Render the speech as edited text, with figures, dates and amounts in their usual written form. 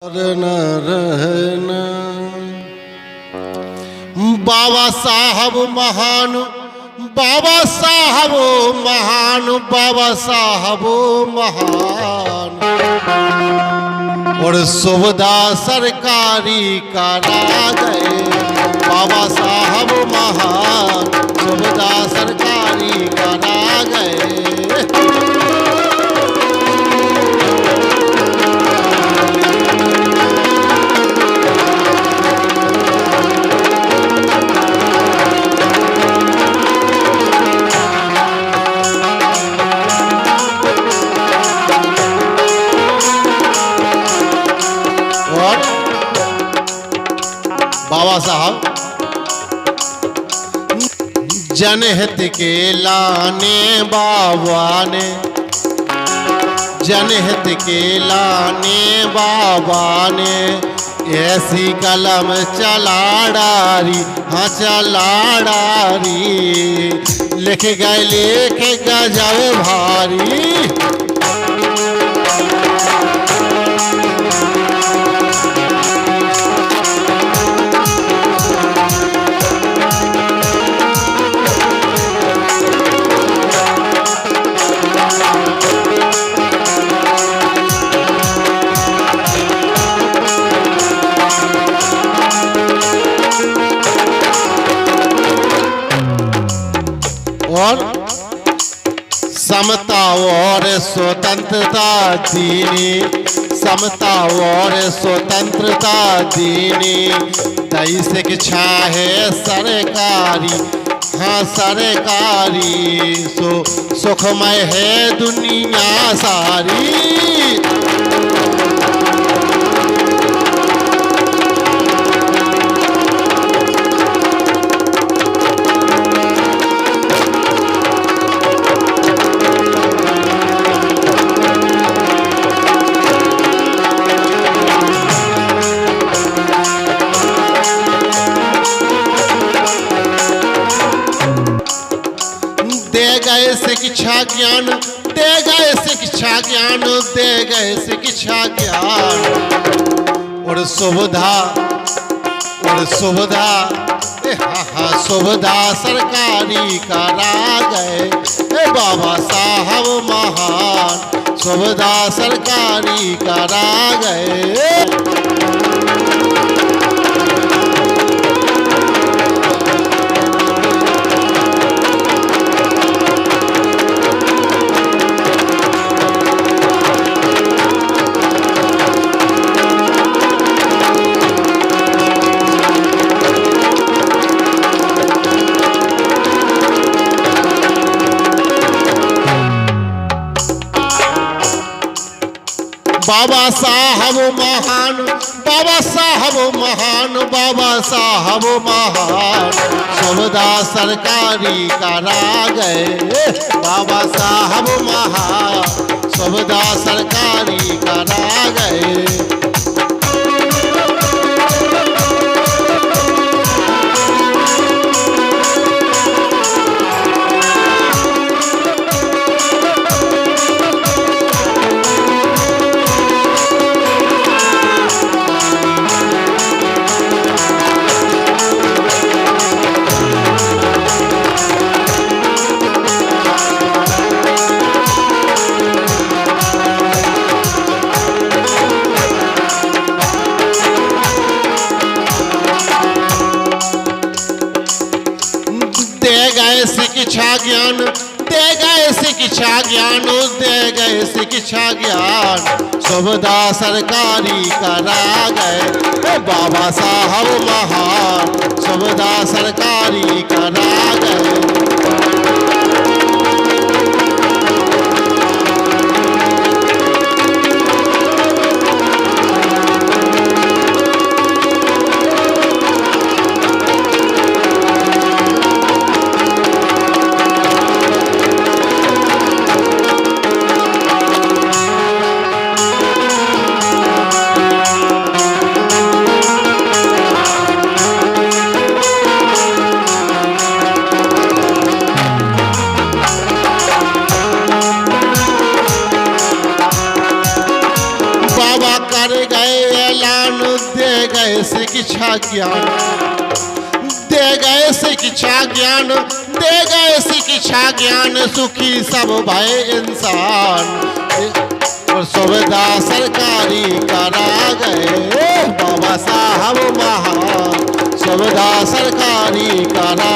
न रहना। बाबा साहब महान, बाबा साहब महान, बाबा साहब महान, और सुविधा सरकारी करा गए। बाबा साहब महान, सुविधा सरकारी करा गए। बाबा साहब जनहित के लाने बाबा ने, जनहित के लाने बाबा ने ऐसी कलम चला डारी, हाँ चला डारी, लिख गए लेख गजब भारी। और समता और स्वतंत्रता दीनी, समता और स्वतंत्रता दीनी, दई शिक्षा है सरकारी, हाँ सरकारी, सुखमय है दुनिया सारी। दे गए शिक्षा ज्ञान, दे गए शिक्षा ज्ञान, दे गए शिक्षा ज्ञान, और सुविधा, और सुविधा, हाँ सुविधा सरकारी करा गए। बाबा साहब महान, सुविधा सरकारी करा गए। बाबा साहब महान, बाबा साहब महान, बाबा साहब महान, सुविधा सरकारी करा गए। बाबा साहब महान, सुविधा सरकारी करा गए। शिक्षा ज्ञान, दे गए शिक्षा ज्ञान, दे गए शिक्षा ज्ञान, सुविधा सरकारी करा गए। बाबा साहब महान, सुविधा सरकारी करा गए। ऐलान दे गए शिक्षा ज्ञान, दे गए शिक्षा ज्ञान, दे गए शिक्षा ज्ञान, सुखी सब भय इंसान। और सुविधा सरकारी करा गए बाबा साहब महान, सुविधा सरकारी करा